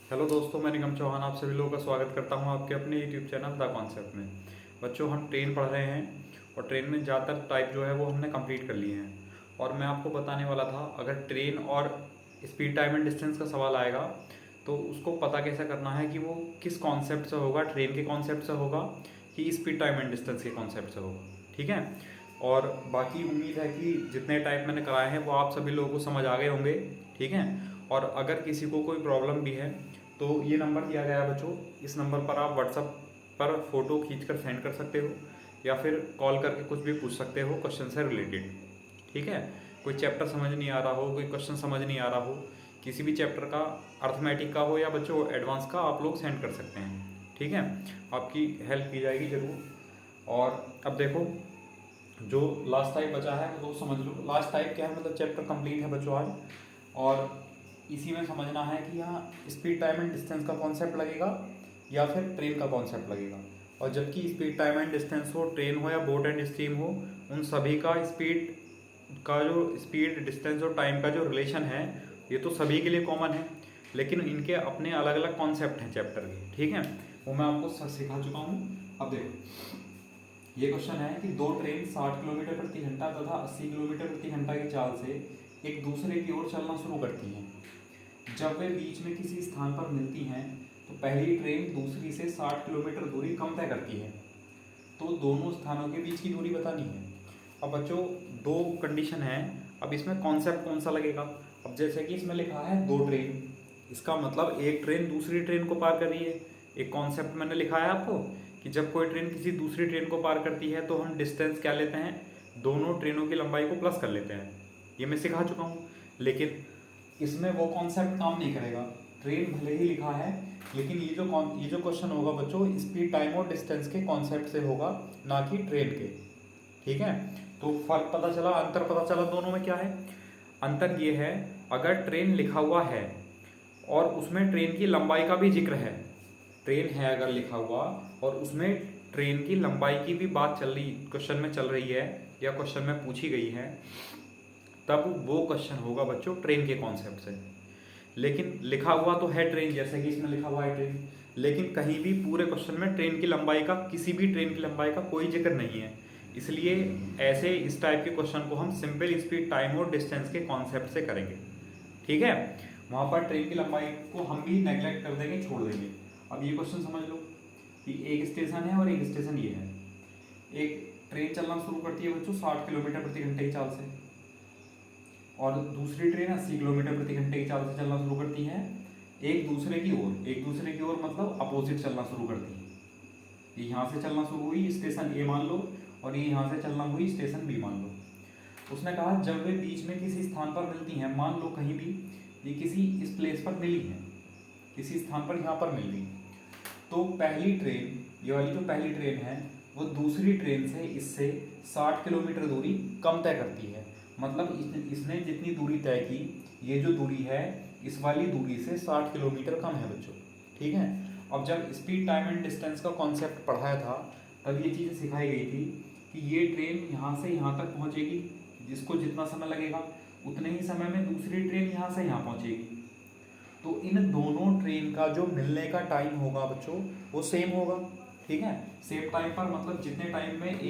Hello दोस्तों, मैं निगम चौहान आप सभी लोगों का स्वागत करता हूं आपके अपने यूट्यूब चैनल द कॉन्सेप्ट में। बच्चों, हम ट्रेन पढ़ रहे हैं और ट्रेन में ज़्यादातर टाइप जो है वो हमने कंप्लीट कर लिए हैं। और मैं आपको बताने वाला था, अगर ट्रेन और स्पीड टाइम एंड डिस्टेंस का सवाल आएगा तो उसको पता कैसे करना है कि वो किस कॉन्सेप्ट से होगा, ट्रेन के कॉन्सेप्ट से होगा कि स्पीड टाइम एंड डिस्टेंस के कॉन्सेप्ट से होगा। ठीक है। और बाकी उम्मीद है कि जितने टाइप मैंने कराए हैं वो आप सभी लोगों को समझ आ गए होंगे। ठीक है। और अगर किसी को कोई प्रॉब्लम भी है तो ये नंबर दिया गया है बच्चों, इस नंबर पर आप व्हाट्सअप पर फ़ोटो खींचकर सेंड कर सकते हो या फिर कॉल करके कुछ भी पूछ सकते हो क्वेश्चन से रिलेटेड। ठीक है। कोई चैप्टर समझ नहीं आ रहा हो, कोई क्वेश्चन समझ नहीं आ रहा हो, किसी भी चैप्टर का, अर्थमेटिक का हो या बच्चों एडवांस का, आप लोग सेंड कर सकते हैं। ठीक है। आपकी हेल्प की जाएगी ज़रूर। और अब देखो, जो लास्ट टाइप बचा है वो तो समझ लो। लास्ट टाइप क्या है, मतलब चैप्टर कंप्लीट है बच्चों आज। और इसी में समझना है कि यहाँ स्पीड टाइम एंड डिस्टेंस का कॉन्सेप्ट लगेगा या फिर ट्रेन का कॉन्सेप्ट लगेगा। और जबकि स्पीड टाइम एंड डिस्टेंस हो, ट्रेन हो या बोट एंड स्टीम हो, उन सभी का स्पीड डिस्टेंस और टाइम का जो रिलेशन है ये तो सभी के लिए कॉमन है, लेकिन इनके अपने अलग अलग कॉन्सेप्ट हैं चैप्टर के। ठीक है। वो मैं आपको सिखा चुका हूँ। अब देखो, ये क्वेश्चन है कि दो ट्रेन 60 किलोमीटर प्रति घंटा तथा 80 किलोमीटर प्रति घंटा की चाल से एक दूसरे की ओर चलना शुरू करती हैं। जब वे बीच में किसी स्थान पर मिलती हैं तो पहली ट्रेन दूसरी से 60 किलोमीटर दूरी कम तय करती है। तो दोनों स्थानों के बीच की दूरी बतानी है। अब बच्चों, दो कंडीशन है। अब इसमें कॉन्सेप्ट कौन सा लगेगा? अब जैसे कि इसमें लिखा है दो ट्रेन, इसका मतलब एक ट्रेन दूसरी ट्रेन को पार कर रही है। एक कॉन्सेप्ट मैंने लिखा है आपको कि जब कोई ट्रेन किसी दूसरी ट्रेन को पार करती है तो हम डिस्टेंस क्या लेते हैं, दोनों ट्रेनों की लंबाई को प्लस कर लेते हैं। ये मैं सिखा चुका हूँ। लेकिन इसमें वो कॉन्सेप्ट काम नहीं करेगा। ट्रेन भले ही लिखा है, लेकिन ये जो क्वेश्चन होगा बच्चों, स्पीड टाइम और डिस्टेंस के कॉन्सेप्ट से होगा, ना कि ट्रेन के। ठीक है। तो फर्क पता चला, अंतर पता चला दोनों में क्या है। अंतर ये है, अगर ट्रेन लिखा हुआ है और उसमें ट्रेन की लंबाई का भी जिक्र है, ट्रेन है अगर लिखा हुआ और उसमें ट्रेन की लंबाई की भी बात चल रही, क्वेश्चन में चल रही है या क्वेश्चन में पूछी गई है, तब वो क्वेश्चन होगा बच्चों ट्रेन के कॉन्सेप्ट से। लेकिन लिखा हुआ तो है ट्रेन, जैसे कि इसमें लिखा हुआ है ट्रेन, लेकिन कहीं भी पूरे क्वेश्चन में ट्रेन की लंबाई का, किसी भी ट्रेन की लंबाई का कोई जिक्र नहीं है। इसलिए ऐसे इस टाइप के क्वेश्चन को हम सिंपल स्पीड टाइम और डिस्टेंस के कॉन्सेप्ट से करेंगे। ठीक है। वहाँ पर ट्रेन की लंबाई को हम भी नेग्लेक्ट कर देंगे, छोड़ देंगे। अब ये क्वेश्चन समझ लो कि एक स्टेशन है और एक स्टेशन ये है। एक ट्रेन चलना शुरू करती है बच्चों 60 किलोमीटर प्रति घंटे की चाल से, और दूसरी ट्रेन 80 किलोमीटर प्रति घंटे की चाल से चलना शुरू करती है। एक दूसरे की ओर, एक दूसरे की ओर मतलब अपोजिट चलना शुरू करती है। ये यहाँ से चलना शुरू हुई स्टेशन ए मान लो, और ये यहाँ से चलना हुई स्टेशन बी मान लो। उसने कहा जब वे बीच में किसी स्थान पर मिलती हैं, मान लो कहीं भी ये किसी इस प्लेस पर मिली है, किसी स्थान पर यहाँ पर मिल गई, तो पहली ट्रेन, ये वाली जो पहली ट्रेन है, वो दूसरी ट्रेन से इससे 60 किलोमीटर दूरी कम तय करती है। मतलब इसने जितनी दूरी तय की, ये जो दूरी है इस वाली दूरी से 60 किलोमीटर कम है बच्चों। ठीक है। अब जब स्पीड टाइम एंड डिस्टेंस का कॉन्सेप्ट पढ़ाया था तब ये चीज़ सिखाई गई थी कि ये ट्रेन यहाँ से यहाँ तक पहुँचेगी, जिसको जितना समय लगेगा उतने ही समय में दूसरी ट्रेन यहाँ से यहाँ पहुँचेगी। तो इन दोनों ट्रेन का जो मिलने का टाइम होगा बच्चों वो सेम होगा। ठीक है। सेम टाइम पर मतलब जितने टाइम में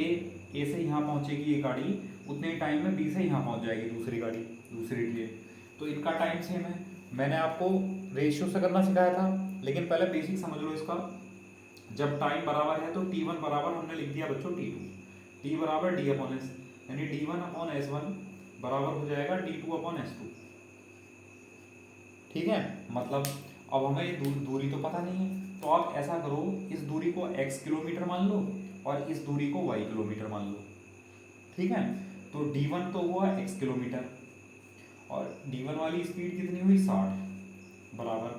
ए से यहाँ पहुँचेगी ये गाड़ी, उतने टाइम में बी से यहाँ पहुँच जाएगी दूसरी गाड़ी, दूसरी ट्रेन। तो इनका टाइम सेम है। मैंने आपको रेशियो से करना सिखाया था, लेकिन पहले बेसिक समझ लो इसका। जब टाइम बराबर है तो T1 बराबर हमने लिख दिया बच्चों T2, T बराबर D अपॉन एस, यानी D1 अपॉन S1 बराबर हो जाएगा D2 अपॉन S2। ठीक है। मतलब अब हमें ये दूरी तो पता नहीं है, तो आप ऐसा करो, इस दूरी को x किलोमीटर मान लो और इस दूरी को y किलोमीटर मान लो। ठीक है। तो d1 तो हुआ x किलोमीटर, और d1 वाली स्पीड कितनी हुई 60, बराबर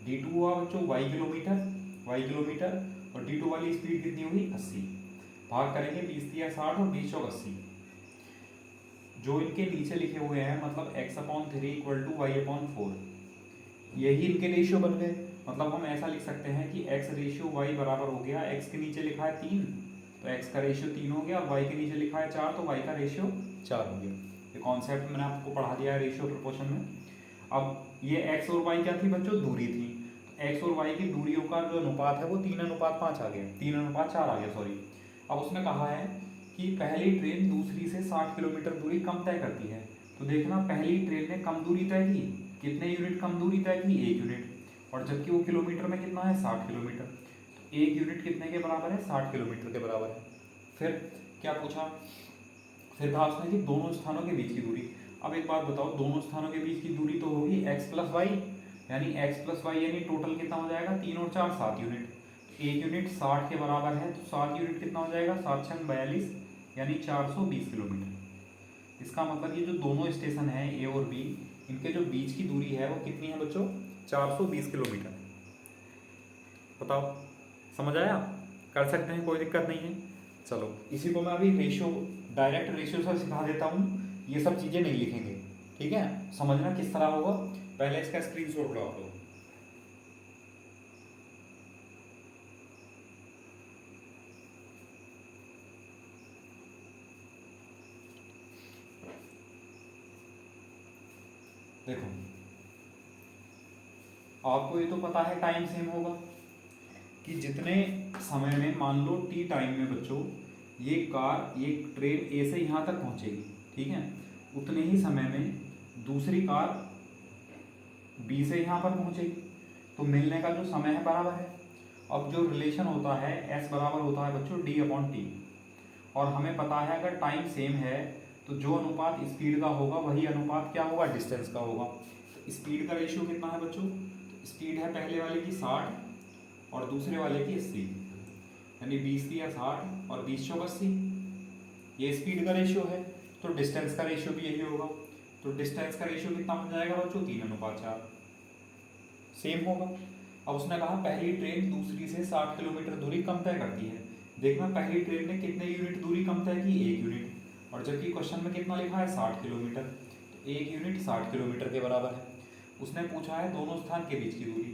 d2 हुआ बच्चों y किलोमीटर, और d2 वाली स्पीड कितनी हुई 80। भाग करेंगे 20 दिया 60 और 20 चौक 80। जो इनके नीचे लिखे हुए हैं मतलब x/3 इक्वल टू y/4, यही इनके रेशियो बन गए। मतलब हम ऐसा लिख सकते हैं कि x रेशियो y बराबर हो गया, x के नीचे लिखा है 3 तो x का रेशियो 3 हो गया, और y के नीचे लिखा है 4 तो y का रेशियो 4 हो गया। ये कॉन्सेप्ट मैंने आपको पढ़ा दिया है रेशियो प्रोपोर्शन में। अब ये x और y क्या थी बच्चों, दूरी थी। एक्स और वाई की दूरियों का जो अनुपात है वो 3:5 आ गया, 3:4 आ गया सॉरी। अब उसने कहा है कि पहली ट्रेन दूसरी से 60 किलोमीटर दूरी कम तय करती है। तो देखना पहली ट्रेन ने कम दूरी तय की, कितने यूनिट कम दूरी तय की, 1 यूनिट, और जबकि वो किलोमीटर में कितना है, 60 किलोमीटर। तो 1 यूनिट कितने के बराबर है, 60 किलोमीटर के बराबर है। फिर क्या पूछा, फिर कहा उसने कि दोनों स्थानों के बीच की दूरी। अब एक बात बताओ, दोनों स्थानों के बीच की दूरी तो होगी x प्लस वाई, यानी x प्लस वाई यानी टोटल कितना हो जाएगा, 3 और 4 7 यूनिट। तो 1 यूनिट 60 के बराबर है, तो 7 यूनिट कितना हो जाएगा, 7 छंग 42 यानी 420 किलोमीटर। इसका मतलब ये जो दोनों स्टेशन हैं ए और बी, इनके जो बीच की दूरी है वो कितनी है बच्चों, 420 किलोमीटर। बताओ समझ आया, कर सकते हैं, कोई दिक्कत नहीं है। चलो इसी को मैं अभी रेशियो, डायरेक्ट रेशियो से सिखा देता हूँ, ये सब चीज़ें नहीं लिखेंगे, ठीक है। समझना किस तरह होगा, पहले इसका स्क्रीनशॉट लो आप लोग। देखो आपको ये तो पता है टाइम सेम होगा, कि जितने समय में, मान लो टी टाइम में बच्चों ये कार, ये ट्रेन ए से यहाँ तक पहुँचेगी, ठीक है, उतने ही समय में दूसरी कार बी से यहाँ पर पहुँचेगी। तो मिलने का जो समय है बराबर है। अब जो रिलेशन होता है एस बराबर होता है बच्चों डी अपॉन टी, और हमें पता है अगर टाइम सेम है तो जो अनुपात स्पीड का होगा वही अनुपात क्या होगा, डिस्टेंस का होगा। तो स्पीड का रेशियो कितना है बच्चों, स्पीड है पहले वाले की 60 और दूसरे वाले की 80, यानी 20 दिया 60 और 20 चौक 80, ये स्पीड का रेशियो है। तो डिस्टेंस का रेशियो भी यही होगा। तो डिस्टेंस का रेशियो कितना बन जाएगा बच्चों, 3:4 सेम होगा। अब उसने कहा पहली ट्रेन दूसरी से 60 किलोमीटर दूरी कम तय करती है। देखना पहली ट्रेन ने कितने यूनिट दूरी कम तय की, 1 यूनिट, और जबकि क्वेश्चन में कितना लिखा है, 60 किलोमीटर। तो 1 यूनिट 60 किलोमीटर के बराबर है। उसने पूछा है दोनों स्थान के बीच की दूरी,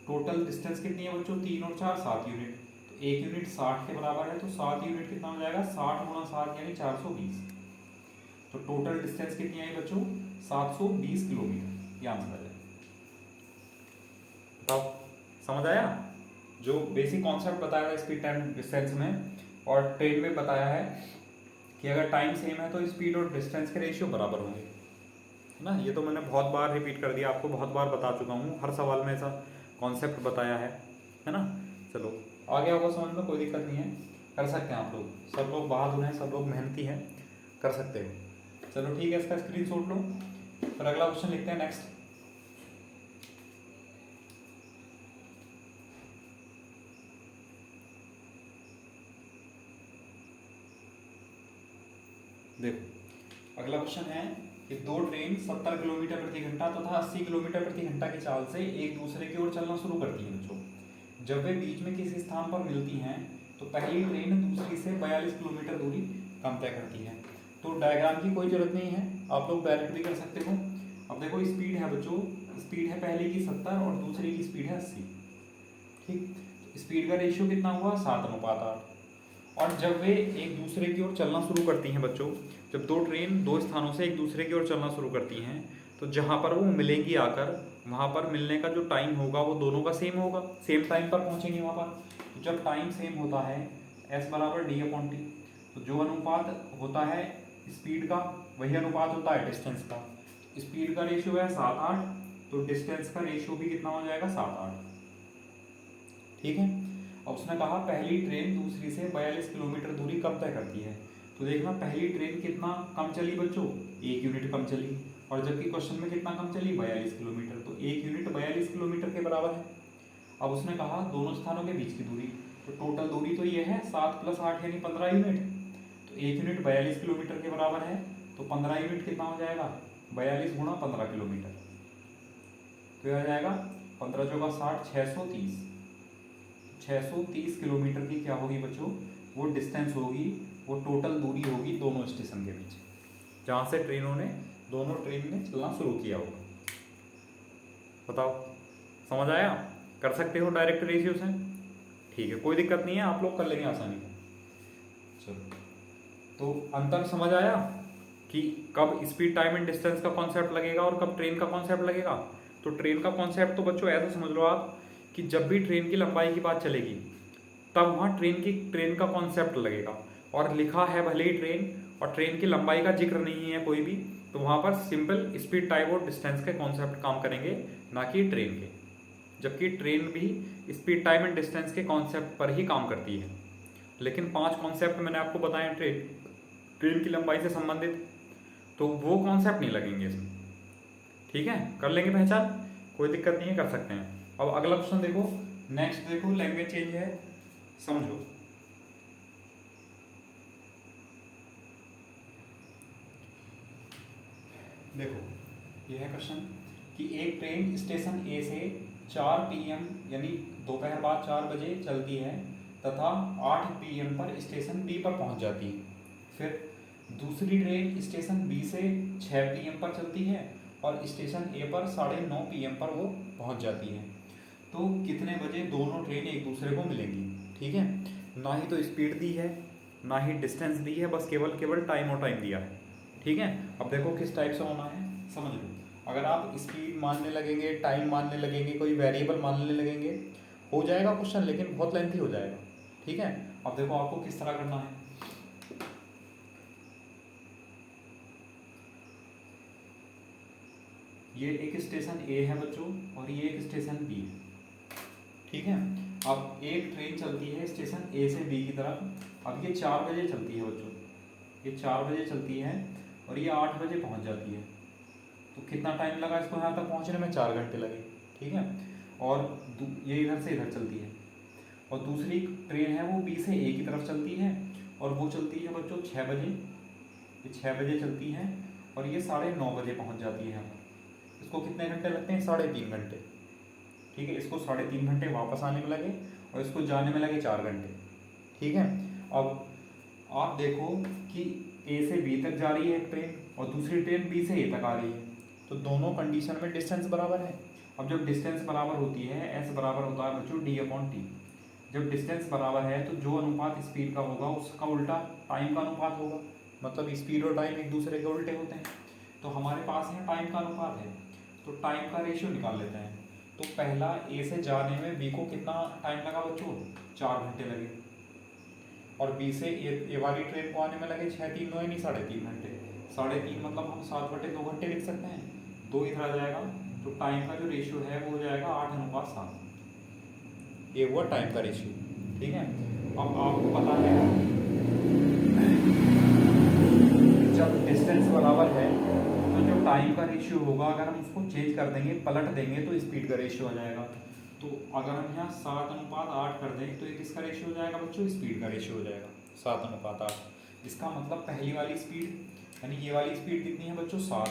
टोटल डिस्टेंस कितनी है बच्चों, 3 और 4 7 यूनिट। तो 1 यूनिट 60 के बराबर है, तो 7 यूनिट कितना हो जाएगा, 60 गुणा 7 यानी 420। तो टोटल डिस्टेंस कितनी आई बच्चों, 720 किलोमीटर, ये आंसर है। बताओ समझ आया, जो बेसिक कॉन्सेप्ट बताया था स्पीड टाइम डिस्टेंस में, और ट्रेन में बताया है कि अगर टाइम सेम है तो स्पीड और डिस्टेंस के रेशियो बराबर होंगे, है ना। ये तो मैंने बहुत बार रिपीट कर दिया, आपको बहुत बार बता चुका हूँ, हर सवाल में ऐसा कॉन्सेप्ट बताया है ना। चलो आगे होगा समझ में, कोई दिक्कत नहीं है, कर सकते हैं आप लोग, सब लोग बहादुर हैं, सब लोग मेहनती हैं, कर सकते हो। चलो ठीक है, इसका स्क्रीनशॉट लो, फिर अगला क्वेश्चन लिखते हैं नेक्स्ट। देखो अगला क्वेश्चन है कि दो ट्रेन 70 किलोमीटर प्रति घंटा तथा 80 किलोमीटर प्रति घंटा की चाल से एक दूसरे की ओर चलना शुरू करती हैं बच्चों। जब वे बीच में किसी स्थान पर मिलती हैं तो पहली ट्रेन दूसरी से 42 किलोमीटर दूरी कम तय करती है। तो डायग्राम की कोई जरूरत नहीं है, आप लोग डायरेक्ट भी कर सकते हो। अब देखो स्पीड है बच्चों, स्पीड है पहले की 70 और दूसरे की स्पीड है 80, ठीक। स्पीड का रेशियो कितना हुआ, 7:8। और जब वे एक दूसरे की ओर चलना शुरू करती हैं बच्चों, जब दो ट्रेन दो स्थानों से एक दूसरे की ओर चलना शुरू करती हैं, तो जहाँ पर वो मिलेंगी आकर, वहाँ पर मिलने का जो टाइम होगा वो दोनों का सेम होगा, सेम टाइम पर पहुँचेंगे वहाँ पर। तो जब टाइम सेम होता है एस बराबर डी अपॉन टी, तो जो अनुपात होता है स्पीड का वही अनुपात होता है डिस्टेंस का। स्पीड का रेशियो है 7:8, तो डिस्टेंस का रेशियो भी कितना हो जाएगा, 7:8, ठीक है। अब उसने कहा पहली ट्रेन दूसरी से 42 किलोमीटर दूरी कब तय करती है। तो देखना पहली ट्रेन कितना कम चली बच्चों, 1 यूनिट कम चली, और जबकि क्वेश्चन में कितना कम चली, 42 किलोमीटर। तो 1 यूनिट 42 किलोमीटर के बराबर है। अब उसने कहा दोनों स्थानों के बीच की दूरी, तो टोटल दूरी तो ये है 7 + 8 यानी 15 यूनिट। तो 1 यूनिट 42 किलोमीटर के बराबर है, तो 15 यूनिट कितना हो जाएगा, 42 गुणा 15 किलोमीटर, तो यह आ जाएगा 15 चौका 60, 630। 630 किलोमीटर की क्या होगी बच्चों, वो डिस्टेंस होगी, वो टोटल दूरी होगी दोनों स्टेशन के बीच, जहाँ से दोनों ट्रेन ने चलना शुरू किया होगा। बताओ समझ आया, कर सकते हो डायरेक्ट रेशियो से, ठीक है, कोई दिक्कत नहीं है, आप लोग कर लेंगे आसानी से। चलो तो अंतर समझ आया कि कब स्पीड टाइम एंड डिस्टेंस का कॉन्सेप्ट लगेगा और कब ट्रेन का कॉन्सेप्ट लगेगा। तो ट्रेन का कॉन्सेप्ट तो बच्चों ऐसा समझ लो आप कि जब भी ट्रेन की लंबाई की बात चलेगी तब वहाँ ट्रेन का कॉन्सेप्ट लगेगा, और लिखा है भले ही ट्रेन और ट्रेन की लंबाई का जिक्र नहीं है कोई भी, तो वहाँ पर सिंपल स्पीड, टाइम और डिस्टेंस के कॉन्सेप्ट काम करेंगे, ना कि ट्रेन के। जबकि ट्रेन भी स्पीड, टाइम एंड डिस्टेंस के कॉन्सेप्ट पर ही काम करती है। लेकिन 5 कॉन्सेप्ट मैंने आपको बताए ट्रेन की लंबाई से संबंधित, तो वो कॉन्सेप्ट नहीं लगेंगे इसमें। ठीक है, कर लेंगे पहचान, कोई दिक्कत नहीं है, कर सकते हैं। अब अगला क्वेश्चन देखो, नेक्स्ट देखो, लैंग्वेज चेंज है, समझो। देखो यह है क्वेश्चन कि एक ट्रेन स्टेशन ए से 4 PM यानी दोपहर बाद 4 बजे चलती है तथा 8 PM पर स्टेशन बी पर पहुंच जाती है। फिर दूसरी ट्रेन स्टेशन बी से 6 PM पर चलती है और स्टेशन ए पर 9:30 PM पर वो पहुंच जाती है। तो कितने बजे दोनों ट्रेन एक दूसरे को मिलेंगी? ठीक है, ना ही तो स्पीड दी है, ना ही डिस्टेंस दी है, बस केवल टाइम और टाइम दिया है। ठीक है, अब देखो किस टाइप से होना है, समझ लो। अगर आप स्पीड मानने लगेंगे, टाइम मानने लगेंगे, कोई वेरिएबल मानने लगेंगे, हो जाएगा क्वेश्चन, लेकिन बहुत लेंथी हो जाएगा। ठीक है, अब देखो आपको किस तरह करना है। ये एक स्टेशन ए है बच्चों और ये एक स्टेशन बी है। ठीक है, अब एक ट्रेन चलती है स्टेशन ए से बी की तरफ। अब ये 4 बजे चलती है बच्चों, ये 4 बजे चलती है और ये 8 बजे पहुंच जाती है। तो कितना टाइम लगा इसको यहाँ तक पहुँचने में? 4 घंटे लगे। ठीक है, और ये इधर से इधर चलती है। और दूसरी ट्रेन है वो बी से ए की तरफ चलती है और वो चलती है बच्चों 6 बजे। ये 6 बजे चलती है और ये 9:30 बजे पहुँच जाती है यहाँ पर। इसको कितने घंटे लगते हैं? 3.5 घंटे। ठीक है, इसको 3.5 घंटे वापस आने में लगे और इसको जाने में लगे 4 घंटे। ठीक है, अब आप देखो कि ए से बी तक जा रही है एक ट्रेन और दूसरी ट्रेन बी से ए तक आ रही है, तो दोनों कंडीशन में डिस्टेंस बराबर है। अब जब डिस्टेंस बराबर होती है, एस बराबर होता है बच्चों d/t। जब डिस्टेंस बराबर है तो जो अनुपात स्पीड का होगा उसका उल्टा टाइम का अनुपात होगा, मतलब स्पीड और टाइम एक दूसरे के उल्टे होते हैं। तो हमारे पास है टाइम का अनुपात है, तो टाइम का रेशियो निकाल लेते हैं। तो पहला ए से जाने में बी को कितना टाइम लगा बच्चों? 4 घंटे लगे। और बी से ए वाली ट्रेन को आने में लगे 6 3 9 यानी 3.5 घंटे। 3.5 मतलब हम 7/2 घंटे लिख सकते हैं, 2 इधर आ जाएगा। तो टाइम का जो रेशियो है वो हो जाएगा 8:7। ये हुआ टाइम का रेशियो। ठीक है, अब आपको पता है जब डिस्टेंस बराबर है तो जो टाइम का रेशियो होगा, अगर हम उसको चेंज कर देंगे, पलट देंगे, तो स्पीड का रेशियो आ जाएगा। तो अगर हम यहाँ 7:8 कर दें तो ये किसका रेशियो हो जाएगा बच्चों? स्पीड का रेशियो हो जाएगा 7:8। इसका मतलब पहली वाली स्पीड यानी ये वाली स्पीड कितनी है बच्चों? 7।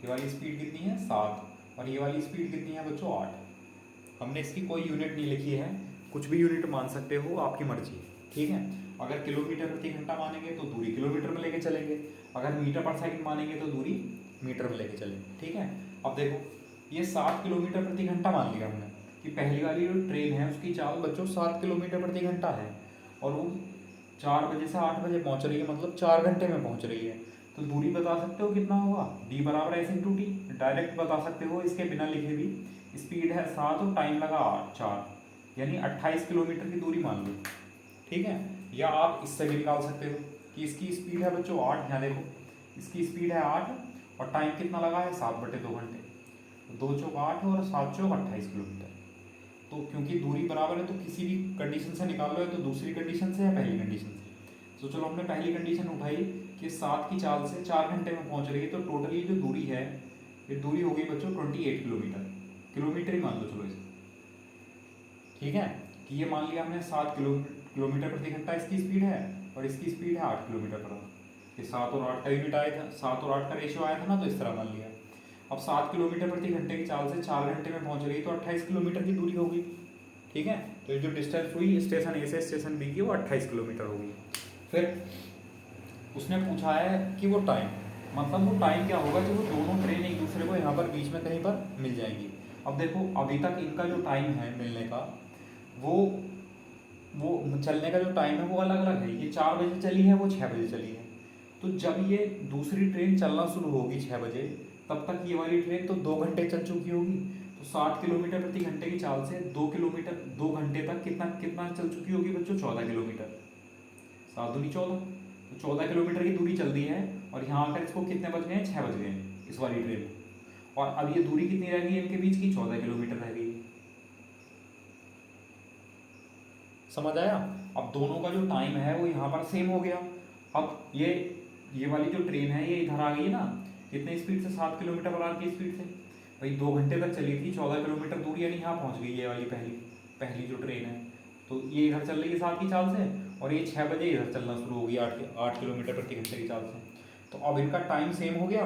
ये वाली स्पीड कितनी है? 7। और ये वाली स्पीड कितनी है बच्चों? 8। हमने इसकी कोई यूनिट नहीं लिखी है, कुछ भी यूनिट मान सकते हो, आपकी मर्जी। ठीक है, अगर किलोमीटर प्रति घंटा मानेंगे तो दूरी किलोमीटर में लेके चलेंगे, अगर मीटर पर सेकंड मानेंगे तो दूरी मीटर में लेके चलेंगे। ठीक है, अब देखो ये 7 किलोमीटर प्रति घंटा मान लिया हमने कि पहली वाली जो ट्रेन है उसकी चाल बच्चों 7 किलोमीटर प्रति घंटा है और वो 4 बजे से 8 बजे पहुंच रही है, मतलब 4 घंटे में पहुंच रही है। तो दूरी बता सकते हो कितना होगा? d बराबर s/t। डायरेक्ट बता सकते हो इसके बिना लिखे भी। स्पीड है 7 और टाइम लगा 4, यानी 28 किलोमीटर की दूरी मान लो। ठीक है, या आप इससे भी निकाल सकते हो कि इसकी स्पीड है बच्चों 8। यहाँ देखो इसकी स्पीड है 8 और टाइम कितना लगा है? 7/2 घंटे। 2 चौक 8 और 7 चौक 28 किलोमीटर। तो क्योंकि दूरी बराबर है तो किसी भी कंडीशन से निकाल लो, है तो दूसरी कंडीशन से या पहली कंडीशन से। तो चलो हमने पहली कंडीशन उठाई कि 7 की चाल से 4 घंटे में पहुंच रही है, तो टोटली जो दूरी है ये दूरी हो गई बच्चों 28 किलोमीटर। किलोमीटर ही मान लो चलो इसे। ठीक है, कि ये मान लिया हमने 7 किलोमीटर प्रति घंटा इसकी स्पीड है और इसकी स्पीड है 8 किलोमीटर पर आवर। ये 7 और 8 का यूनिट आया था, 7 और 8 का रेशियो आया था ना, तो इस तरह मान लिया। अब 7 किलोमीटर प्रति घंटे की चाल से 4 घंटे में पहुंच रही है तो 28 किलोमीटर की दूरी होगी। ठीक है, तो ये जो डिस्टेंस हुई स्टेशन ए से स्टेशन बी की वो 28 किलोमीटर होगी। फिर उसने पूछा है कि वो टाइम, मतलब वो टाइम क्या होगा जब वो दोनों ट्रेन एक दूसरे को यहाँ पर बीच में कहीं पर मिल जाएंगी। अब देखो अभी तक इनका जो टाइम है मिलने का, वो चलने का जो टाइम है वो अलग अलग है। ये 4 बजे चली है, वो 6 बजे चली है। तो जब ये दूसरी ट्रेन चलना शुरू होगी 6 बजे, तब तक ये वाली ट्रेन तो 2 घंटे चल चुकी होगी। तो 60 किलोमीटर प्रति घंटे की चाल से 2 घंटे तक कितना कितना चल चुकी होगी बच्चों? 14 किलोमीटर। 7 दूनी 14, तो 14 किलोमीटर की दूरी चल दी है। और यहाँ आकर इसको कितने बज गए हैं? 6 बज गए हैं इस वाली ट्रेन को। और अब ये दूरी कितनी रह गई है इनके बीच की? 14 किलोमीटर रह गई है। समझ आया? अब दोनों का जो टाइम है वो यहाँ पर सेम हो गया। अब ये वाली जो ट्रेन है ये इधर आ गई ना, कितने स्पीड से? 7 किलोमीटर/आवर की स्पीड से। भाई 2 घंटे तक चली थी, 14 किलोमीटर दूर, यानी यहाँ पहुँच गई ये वाली पहली पहली जो ट्रेन है। तो ये इधर चल रही है 7 की चाल से, और ये 6 बजे इधर चलना शुरू होगी 8 किलोमीटर प्रति घंटे की चाल से। तो अब इनका टाइम सेम हो गया,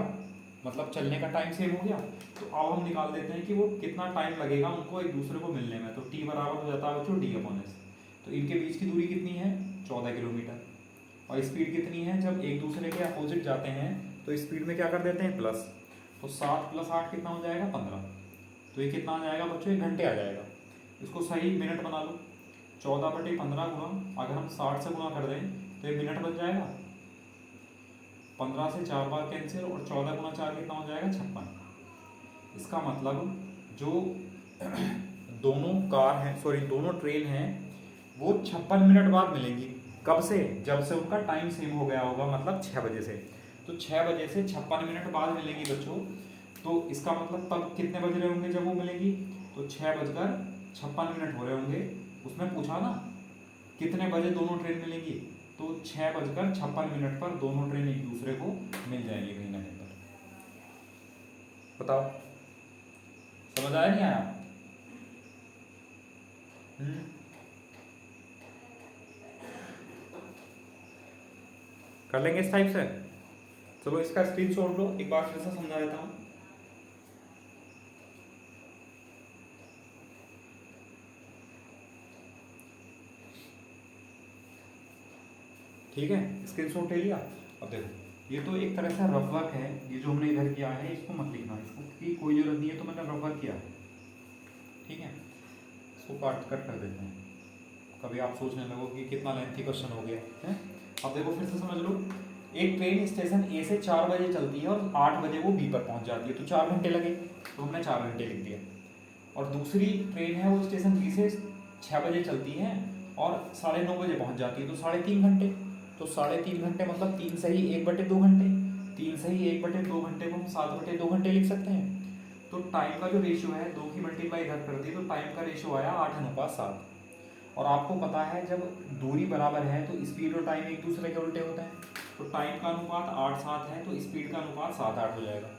मतलब चलने का टाइम सेम हो गया। तो अब हम निकाल देते हैं कि वो कितना टाइम लगेगा उनको एक दूसरे को मिलने में। तो t बराबर हो जाता है बच्चों d/s। तो इनके बीच की दूरी कितनी है? 14 किलोमीटर। और स्पीड कितनी है? जब एक दूसरे के अपोजिट जाते हैं तो स्पीड में क्या कर देते हैं? प्लस। तो 7 + 8 कितना हो जाएगा? 15। तो ये कितना आ जाएगा बच्चों? 1 घंटे आ जाएगा। इसको सही मिनट बना लो। 14/15 गुना, अगर हम 60 से गुना कर दें तो ये मिनट बन जाएगा। 15 से 4 बार कैंसिल, और 14 × 4 कितना हो जाएगा? 56। इसका मतलब जो दोनों कार हैं, सॉरी दोनों ट्रेन हैं, वो 56 मिनट बाद मिलेंगी। कब से? जब से उनका टाइम सेम हो गया होगा, मतलब 6 बजे से। तो 6 बजे से 56 मिनट बाद मिलेंगी बच्चों। तो इसका मतलब तब कितने बज रहे होंगे जब वो मिलेंगी? तो 6:56 हो रहे होंगे। उसमें पूछा ना कितने बजे दोनों ट्रेन मिलेंगी, तो 6:56 पर दोनों ट्रेन एक दूसरे को मिल जाएंगी कहीं ना कहीं पर। बताओ, समझ आया नहीं आया? कर लेंगे इस टाइप से। चलो इसका स्क्रीनशॉट लो, एक बार फिर से समझा देता हूँ। ठीक है, स्क्रीनशॉट ले लिया। अब देखो, ये तो एक तरह से रफ वर्क है, ये जो हमने इधर किया है इसको मत लिखना, इसको की कोई जरूरत नहीं है, तो मैंने रफ वर्क किया है। ठीक है, इसको कट कर देते हैं, कभी आप सोचने लगो कि कितना लेंथी क्वेश्चन हो गया है। अब देखो फिर से समझ लो, एक ट्रेन स्टेशन ए से 4 बजे चलती है और 8 बजे वो बी पर पहुंच जाती है, तो 4 घंटे लगे, तो हमने 4 घंटे लिख दिया। और दूसरी ट्रेन है वो स्टेशन बी से 6 बजे चलती है और 9:30 बजे पहुंच जाती है, तो 3.5 घंटे। तो 3.5 घंटे मतलब 3 से ही 1/2 घंटे, 3 से ही 1/2 घंटे को हम 7/2 घंटे लिख सकते हैं। तो टाइम का जो रेशियो है, 2 की मल्टीप्लाई इधर कर दी तो टाइम का रेशियो आया 8:7। और आपको पता है जब दूरी बराबर है तो स्पीड और टाइम एक दूसरे के उल्टे होते हैं। तो टाइम का अनुपात 8:7 है, तो स्पीड का अनुपात 7:8 हो जाएगा।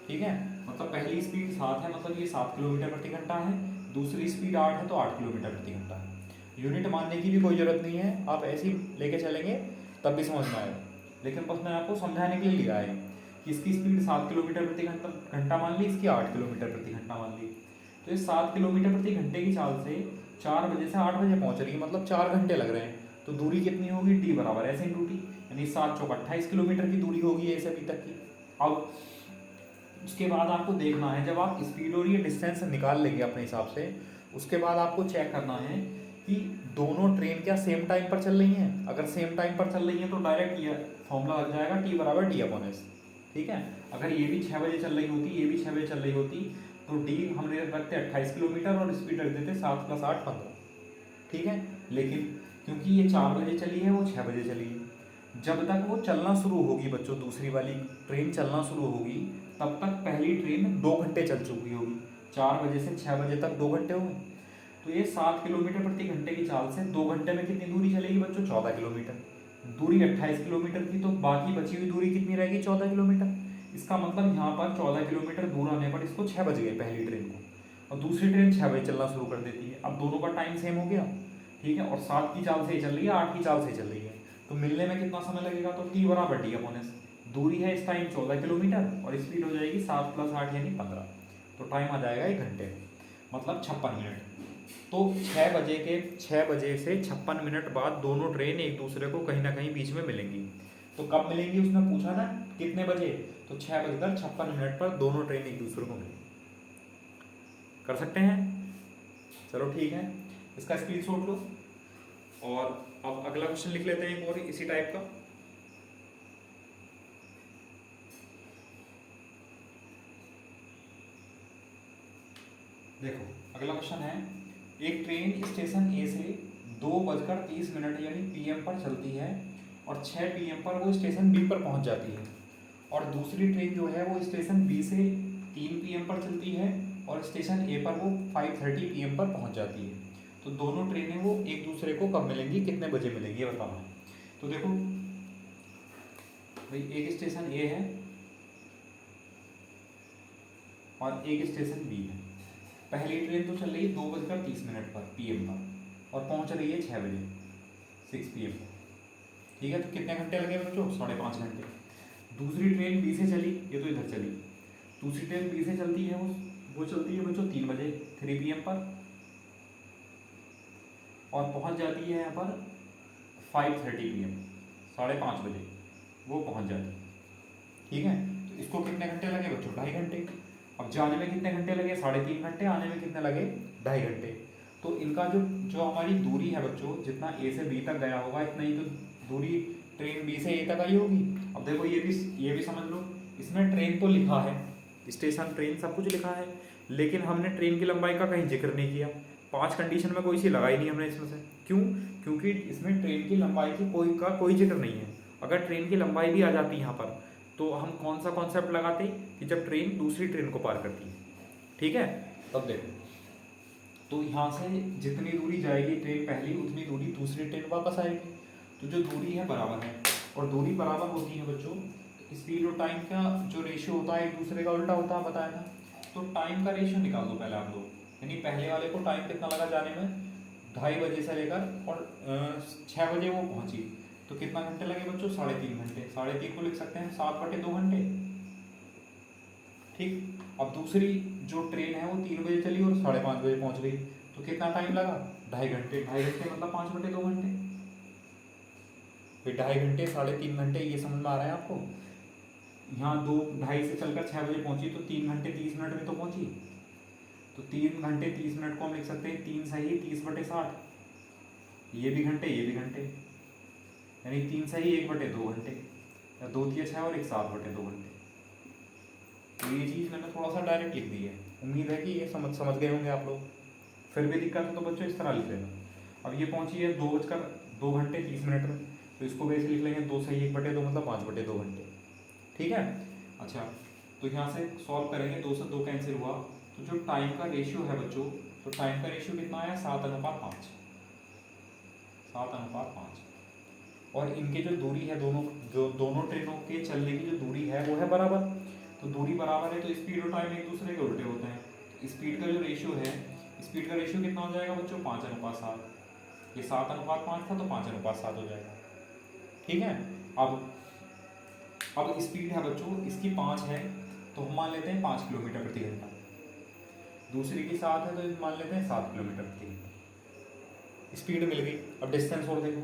ठीक है, मतलब पहली स्पीड 7 है, मतलब ये 7 किलोमीटर प्रति घंटा है। दूसरी स्पीड 8 है, तो 8 किलोमीटर प्रति घंटा है। यूनिट मानने की भी कोई ज़रूरत नहीं है, आप ऐसे ही लेके चलेंगे तब भी समझ में आएगा। लेकिन बस मैं आपको समझाने के लिए लिया है कि इसकी स्पीड 7 किलोमीटर प्रति घंटा मान ली, इसकी 8 किलोमीटर प्रति घंटा मान ली। तो ये 7 किलोमीटर प्रति घंटे की चाल से 4 बजे से 8 बजे पहुंच रही है, मतलब 4 घंटे लग रहे हैं। तो दूरी कितनी होगी? t बराबर ऐसे इन टी, यानी 7 चौक 28 किलोमीटर की दूरी होगी ऐसे अभी तक की। अब उसके बाद आपको देखना है, जब आप स्पीड और ये डिस्टेंस निकाल लेंगे अपने हिसाब से, उसके बाद आपको चेक करना है कि दोनों ट्रेन क्या सेम टाइम पर चल रही हैं। अगर सेम टाइम पर चल रही हैं तो डायरेक्ट ये फॉर्मूला लग जाएगा t बराबर d/s। ठीक है, अगर ये भी 6 बजे चल रही होती, ये भी 6 बजे चल रही होती, तो d हम रखते 28 किलोमीटर और स्पीड रख देते 7 + 8 15। ठीक है, लेकिन क्योंकि ये 4 बजे चली है, वो 6 बजे चली है, जब तक वो चलना शुरू होगी बच्चों, दूसरी वाली ट्रेन चलना शुरू होगी, तब तक पहली ट्रेन 2 घंटे चल चुकी होगी। 4 बजे से 6 बजे तक 2 घंटे हुए। तो ये 7 किलोमीटर प्रति घंटे की चाल से 2 घंटे में कितनी दूरी चलेगी बच्चों? 14 किलोमीटर। दूरी 28 किलोमीटर की, तो बाकी बची हुई दूरी कितनी रहेगी? 14 किलोमीटर। इसका मतलब यहाँ पर 14 किलोमीटर दूर आने पर इसको 6 बज गए पहली ट्रेन को, और दूसरी ट्रेन 6 बजे चलना शुरू कर देती है। अब दोनों का टाइम सेम हो गया। ठीक है, और 7 की चाल से ही चल रही है, 8 की चाल से ही चल रही है, तो मिलने में कितना समय लगेगा? तो t बराबर d/s। दूरी है इस टाइम 14 किलोमीटर और स्पीड हो जाएगी 7 + 8 यानी 15। तो टाइम आ जाएगा 1 घंटे, मतलब 56 मिनट। तो 6 बजे से 56 मिनट बाद दोनों ट्रेन एक दूसरे को कहीं ना कहीं बीच में मिलेंगी। तो कब मिलेंगी उसने पूछा ना कितने बजे, तो 6:56 पर दोनों ट्रेन एक दूसरे को मिलेंगी। कर सकते हैं? चलो ठीक है, इसका स्क्रीनशॉट लो। और अब अगला क्वेश्चन लिख लेते हैं एक और इसी टाइप का। देखो अगला क्वेश्चन है, एक ट्रेन स्टेशन ए से 2:30 यानी पीएम पर चलती है और 6 पीएम पर वो स्टेशन बी पर पहुंच जाती है, और दूसरी ट्रेन जो है वो स्टेशन बी से 3 पीएम पर चलती है और स्टेशन ए पर वो 5:30 पीएम पर पहुंच जाती है। तो दोनों ट्रेनें वो एक दूसरे को कब मिलेंगी, कितने बजे मिलेंगी, ये बताना है। तो देखो भाई, एक स्टेशन ए है और एक स्टेशन बी है। पहली ट्रेन तो चल रही है 2:30 पर पीएम पर और पहुंच रही है 6 बजे 6 पीएम पर, ठीक है। तो कितने घंटे लगे बच्चों, 5.5 घंटे। दूसरी ट्रेन बी से चली, ये तो इधर चली, दूसरी ट्रेन बी से चलती है, वो चलती है बच्चों 3 बजे 3 पीएम पर और पहुंच जाती है यहाँ पर 5:30 पीएम 5:30 बजे वो पहुंच जाती है, ठीक है। तो इसको कितने घंटे लगे बच्चों, 2.5 घंटे। अब जाने में कितने घंटे लगे, 3.5 घंटे, आने में कितने लगे, 2.5 घंटे। तो इनका जो जो हमारी दूरी है बच्चों, जितना ए से बी तक गया होगा इतना ही तो दूरी ट्रेन बी से ए तक आई होगी। अब देखो ये भी समझ लो, इसमें ट्रेन तो लिखा है, स्टेशन ट्रेन सब कुछ लिखा है, लेकिन हमने ट्रेन की लंबाई का कहीं जिक्र नहीं किया। 5 कंडीशन में कोई सी लगाई नहीं हमने इसमें से, क्यों, क्योंकि इसमें ट्रेन की लंबाई की कोई जिक्र नहीं है। अगर ट्रेन की लंबाई भी आ जाती यहाँ पर तो हम कौन सा कॉन्सेप्ट लगाते कि जब ट्रेन दूसरी ट्रेन को पार करती है, ठीक है। तब देखो, तो यहाँ से जितनी दूरी जाएगी ट्रेन पहली, उतनी दूरी दूसरी ट्रेन वापस आएगी। तो जो दूरी है बराबर है, और दूरी बराबर होती है बच्चों, स्पीड और टाइम का जो रेशियो होता है एक दूसरे का उल्टा होता है, बताया था। तो टाइम का रेशियो निकाल दो पहले आप लोग, यानी पहले वाले को टाइम कितना लगा जाने में, 2:30 बजे से लेकर और 6 बजे वो पहुंची, तो कितना घंटे लगे बच्चों, 3.5 घंटे। 3.5 को लिख सकते हैं 7/2 घंटे, ठीक। अब दूसरी जो ट्रेन है वो 3 बजे चली और 5:30 बजे पहुंच गई, तो कितना टाइम लगा, 2.5 घंटे। 2.5 घंटे मतलब 5/2 घंटे, फिर 2.5 घंटे 3.5 घंटे, ये समझ में आ रहा है आपको। यहाँ 2:30 से चलकर 6 बजे पहुंची तो 3 घंटे 30 मिनट में तो पहुंची, तो 3 घंटे 30 मिनट को हम लिख सकते हैं 3 सही 30/60, ये भी घंटे ये भी घंटे, यानी 3 सही 1/2 घंटे, या 2 तिया 6 और 1 7/2 घंटे। तो ये चीज़ मैंने थोड़ा सा डायरेक्ट लिख दी है, उम्मीद है कि ये समझ गए होंगे आप लोग। फिर भी दिक्कत है तो बच्चों इस तरह लिख लेना। अब ये पहुंची है 2 घंटे 30 मिनट में, तो इसको वैसे लिख लेंगे 2 सही 1/2 मतलब 5/2 घंटे, ठीक है। अच्छा, तो यहाँ से सॉल्व करेंगे, 2 से 2 कैंसिल हुआ, तो जो टाइम का रेशियो है बच्चों, तो टाइम का रेशियो कितना आया, 7:5, 7:5। और इनके जो दूरी है दोनों ट्रेनों के चलने की जो दूरी है वो है बराबर। तो दूरी बराबर है तो स्पीड और टाइम एक दूसरे के उल्टे होते हैं। तो स्पीड का जो रेशियो है, स्पीड का रेशियो कितना हो जाएगा बच्चों, 5:7। ये 7:5 था तो 5:7 हो जाएगा, ठीक है। अब स्पीड है बच्चों इसकी 5 है, तो हम मान लेते हैं 5 किलोमीटर प्रति घंटा। दूसरी की 7 है तो मान लेते हैं 7 किलोमीटर प्रति घंटा। स्पीड मिल गई। अब डिस्टेंस और देखो,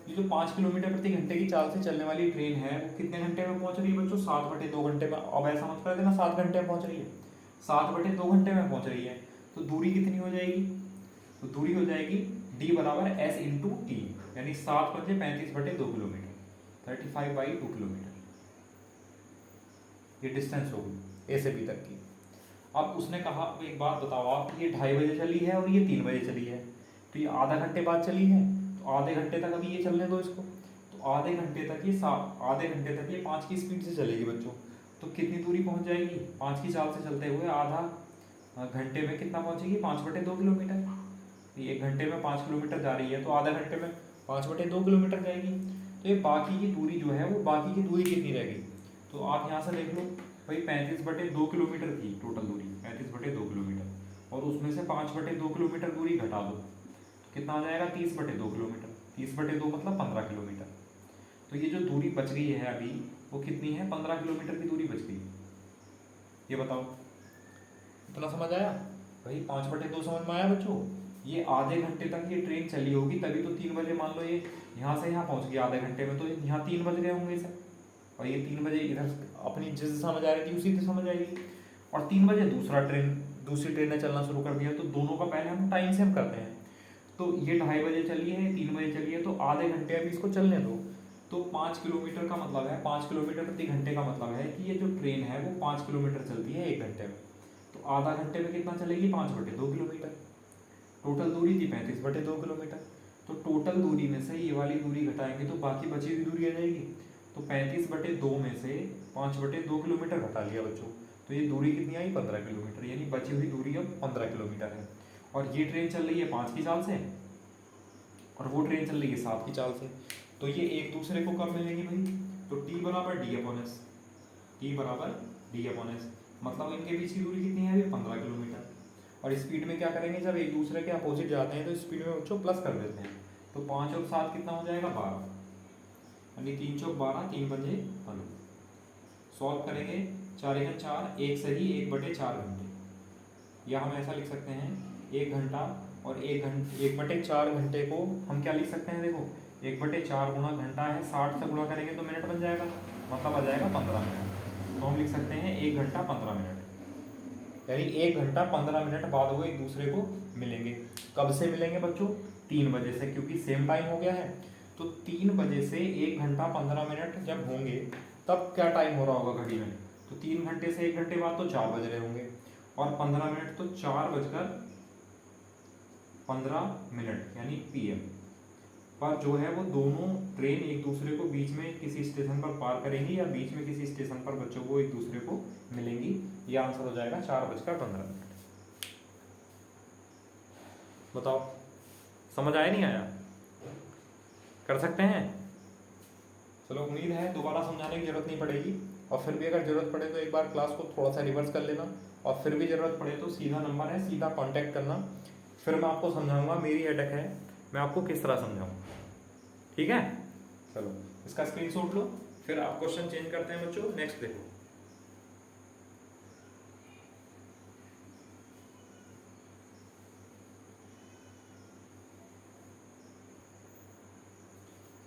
ये जो 5 किलोमीटर प्रति घंटे की चाल से चलने वाली ट्रेन है वो कितने घंटे में पहुंच रही है बच्चों, 7/2 घंटे में। अब ऐसा मत कर देना 7 घंटे में पहुंच रही है, 7/2 घंटे में पहुंच रही है। तो दूरी कितनी हो जाएगी, तो दूरी हो जाएगी d बराबर s इंटू टी, यानी 7 × 35/2 किलोमीटर, 35/2 किलोमीटर। ये डिस्टेंस होगी ए से बी तक की। अब उसने कहा, एक बात बताओ आप, ये 2:30 बजे चली है और ये 3 बजे चली है, तो ये आधा घंटे बाद चली है, तो आधे घंटे तक अभी ये चलने दो इसको। तो आधे घंटे तक ये 5 की स्पीड से चलेगी बच्चों। तो कितनी दूरी पहुंच जाएगी, 5 की चाल से चलते हुए आधा घंटे में कितना पहुंचेगी, 5/2 किलोमीटर। ये 1 घंटे में 5 किलोमीटर जा रही है, तो आधा घंटे में 5/2 किलोमीटर जाएगी। तो ये बाकी की दूरी जो है वो बाकी की दूरी कितनी रहेगी, तो आप यहाँ से देख लो भाई, 35/2 किलोमीटर थी टोटल दूरी, 35/2 किलोमीटर, और उसमें से 5/2 किलोमीटर दूरी घटा दो, तो कितना आ जाएगा, 30/2 किलोमीटर। 30/2 मतलब 15 किलोमीटर। तो ये जो दूरी बच गई है अभी वो कितनी है, 15 किलोमीटर की दूरी बच गई। ये बताओ, इतना समझ आया भाई, 5/2 समझ में आया बच्चों। ये आधे घंटे तक ये ट्रेन चली होगी, तभी तो 3 बजे मान लो ये यहाँ से यहाँ पहुँच गई आधे घंटे में, तो यहाँ 3 बज गए होंगे इसे, और ये 3 बजे इधर अपनी जिस समझ आ रही थी उसी से समझ आएगी। और 3 बजे दूसरी ट्रेन ने चलना शुरू कर दिया, तो दोनों का पहले हम टाइम सेम करते हैं। तो ये 2:30 बजे चली है, 3 बजे चली है, तो आधे घंटे अभी इसको चलने दो। तो 5 किलोमीटर का मतलब है, 5 किलोमीटर प्रति घंटे का मतलब है कि ये जो ट्रेन है वो 5 किलोमीटर चलती है 1 घंटे में। तो तो आधा घंटे में कितना चलेगी, 5/2 किलोमीटर। टोटल दूरी थी 35/2 किलोमीटर। तो टोटल दूरी में से ये वाली दूरी घटाएंगे तो बाकी बची हुई दूरी आ जाएगी। तो 35/2 में से 5/2 किलोमीटर घटा लिया बच्चों, तो ये दूरी कितनी आई, 15 किलोमीटर, यानी बची हुई दूरी अब 15 किलोमीटर है। और ये ट्रेन चल रही है 5 की चाल से और वो ट्रेन चल रही है 7 की चाल से, तो ये एक दूसरे को कब मिलेंगी भाई, तो T बराबर D/S, T बराबर D/S, मतलब इनके बीच की दूरी कितनी है अभी, 15 किलोमीटर। और स्पीड में क्या करेंगे, जब एक दूसरे के अपोजिट जाते हैं तो स्पीड में बच्चों प्लस कर देते हैं। तो 5 और 7 कितना हो जाएगा, 12, यानी 3 चौक 12, 3 पंजे 15। सॉल्व करेंगे, 4 एकम 4, 1 सही 1/4 घंटे, या हम ऐसा लिख सकते हैं 1 घंटा और 1/4 घंटे को हम क्या लिख सकते हैं, देखो 1/4 गुणा घंटा है, 60 से गुणा करेंगे तो मिनट बन जाएगा, मतलब आ जाएगा 15 मिनट। तो हम लिख सकते हैं 1 घंटा 15 मिनट, यानी 1 घंटा 15 मिनट बाद वो एक दूसरे को मिलेंगे। कब से मिलेंगे बच्चों, 3 बजे से, क्योंकि सेम टाइम हो गया है। तो 3 बजे से 1 घंटा 15 मिनट जब होंगे तब क्या टाइम हो रहा होगा घड़ी में, तो 3 घंटे से 1 घंटे बाद तो 4 बज रहे होंगे, और 15 मिनट तो 4:15 यानी PM पर जो है वो दोनों ट्रेन एक दूसरे को बीच में किसी स्टेशन पर पार करेंगी या बीच में किसी स्टेशन पर बच्चों को एक दूसरे को मिलेंगी। ये आंसर हो जाएगा 4:15। बताओ समझ आया नहीं आया, कर सकते हैं। चलो उम्मीद है दोबारा समझाने की जरूरत नहीं पड़ेगी, और फिर भी अगर जरूरत पड़े तो एक बार क्लास को थोड़ा सा रिवर्स कर लेना, और फिर भी जरूरत पड़े तो सीधा नंबर है, सीधा कांटेक्ट करना, फिर मैं आपको समझाऊंगा। मेरी हेडेक है मैं आपको किस तरह समझाऊँ, ठीक है। चलो इसका स्क्रीनशॉट लो, फिर आप क्वेश्चन चेंज करते हैं बच्चों। नेक्स्ट देखो,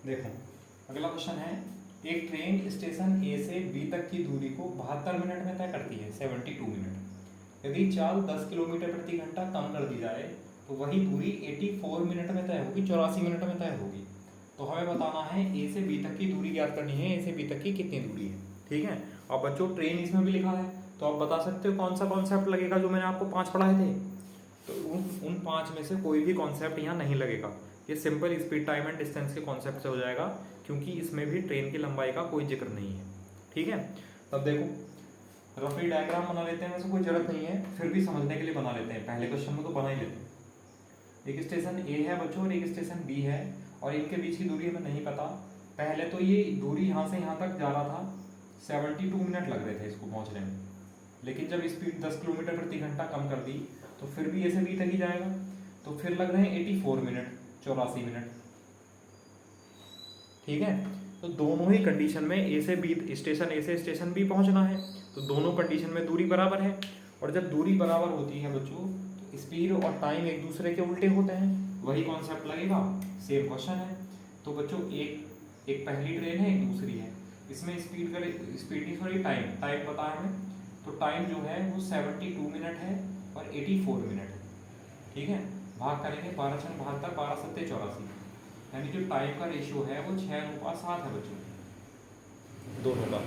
देखो अगला क्वेश्चन है, एक ट्रेन स्टेशन A से B तक की दूरी को 72 मिनट में तय करती है, 72 मिनट। यदि चाल 10 किलोमीटर प्रति घंटा कम कर दी जाए तो वही दूरी 84 मिनट में तय होगी, 84 मिनट में तय होगी। तो हमें बताना है A से B तक की दूरी ज्ञात करनी है, A से B तक की कितनी दूरी है, ठीक है। अब बच्चों ट्रेन इसमें भी लिखा है, तो आप बता सकते हो कौन सा कॉन्सेप्ट लगेगा जो मैंने आपको 5 पढ़ाए थे। तो उन 5 में से कोई भी कॉन्सेप्ट यहाँ नहीं लगेगा, ये simple speed time and distance के कॉन्सेप्ट से हो जाएगा, क्योंकि इसमें भी ट्रेन की लंबाई का कोई जिक्र नहीं है, ठीक है। तब देखो रफली डायग्राम बना लेते हैं, वैसे कोई जरूरत नहीं है, फिर भी समझने के लिए बना लेते हैं, पहले क्वेश्चन में तो बना ही लेते हैं। एक स्टेशन A है बच्चों और एक स्टेशन B है, और इनके बीच की दूरी हमें नहीं पता। पहले तो ये दूरी यहाँ से यहाँ तक जा रहा था, 72 मिनट लग रहे थे इसको पहुँचने में, लेकिन जब स्पीड 10 किलोमीटर प्रति घंटा कम कर दी तो फिर भी A से B तक ही जाएगा, तो फिर लग रहे हैं 84 मिनट, 84 मिनट, ठीक है। तो दोनों ही कंडीशन में A से B, स्टेशन A से स्टेशन B पहुंचना है, तो दोनों कंडीशन में दूरी बराबर है, और जब दूरी बराबर होती है बच्चों तो स्पीड और टाइम एक दूसरे के उल्टे होते हैं, वही कॉन्सेप्ट लगेगा, सेम क्वेश्चन है। तो बच्चों एक पहली ट्रेन है एक दूसरी है, इसमें स्पीड नहीं सॉरी टाइम पता है हमें, तो टाइम जो है वो 72 मिनट है और 84 मिनट है, ठीक है। भाग करेंगे 12 × 72, 12 × 7 = 84, यानी जो टाइम का रेशियो है वो 6:7 है बच्चों दोनों का।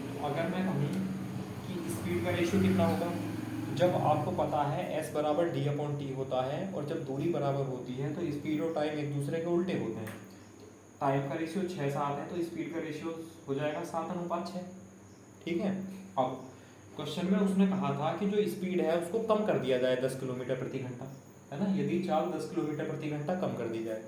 तो अगर मैं कहूँ कि स्पीड का रेशियो कितना होगा, जब आपको पता है S = D/T होता है, और जब दूरी बराबर होती है तो स्पीड और टाइम एक दूसरे के उल्टे होते हैं। टाइम का रेशियो 6:7 है तो स्पीड का रेशियो हो जाएगा 7:6, ठीक है। अब क्वेश्चन में उसने कहा था कि जो स्पीड है उसको कम कर दिया जाए 10 किलोमीटर प्रति घंटा, है ना, यदि चाल 10 किलोमीटर प्रति घंटा कम कर दी जाए,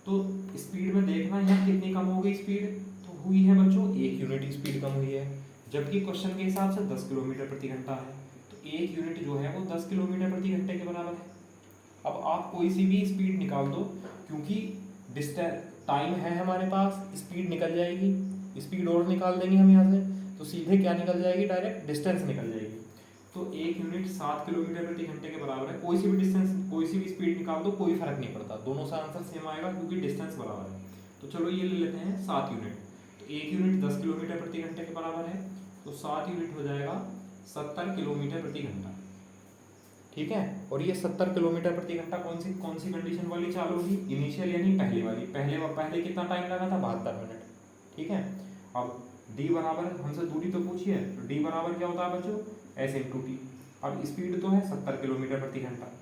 तो स्पीड में देखना यहाँ कितनी कम हो गई स्पीड, तो हुई है बच्चों 1 यूनिट स्पीड कम हुई है, जबकि क्वेश्चन के हिसाब से 10 किलोमीटर प्रति घंटा है, तो 1 यूनिट जो है वो 10 किलोमीटर प्रति घंटे के बराबर है। अब आप कोई सी भी स्पीड निकाल दो, क्योंकि डिस्टेंस टाइम है हमारे पास, स्पीड निकल जाएगी, स्पीड और निकाल देंगे हम यहाँ से, तो सीधे क्या निकल जाएगी, डायरेक्ट डिस्टेंस निकल जाएगी। तो 1 यूनिट 7 किलोमीटर प्रति घंटे के बराबर है। कोई सी भी डिस्टेंस, कोई सी भी स्पीड निकाल दो, कोई फर्क नहीं पड़ता, दोनों से आंसर सेम आएगा क्योंकि डिस्टेंस बराबर है। तो चलो ये ले लेते हैं 7 यूनिट, तो 1 यूनिट 10 किलोमीटर प्रति घंटे के बराबर है, तो 7 यूनिट हो जाएगा 70 किलोमीटर प्रति घंटा, ठीक है। और ये 70 किलोमीटर प्रति घंटा कौन सी कंडीशन वाली चाल होगी, इनिशियल यानी पहले वाली। पहले कितना टाइम लगा था, 72 मिनट, ठीक है। अब D बराबर हमसे दूरी तो पूछी है, तो D बराबर क्या होता है बच्चों, S × T, अब स्पीड तो है 70 किलोमीटर प्रति घंटा,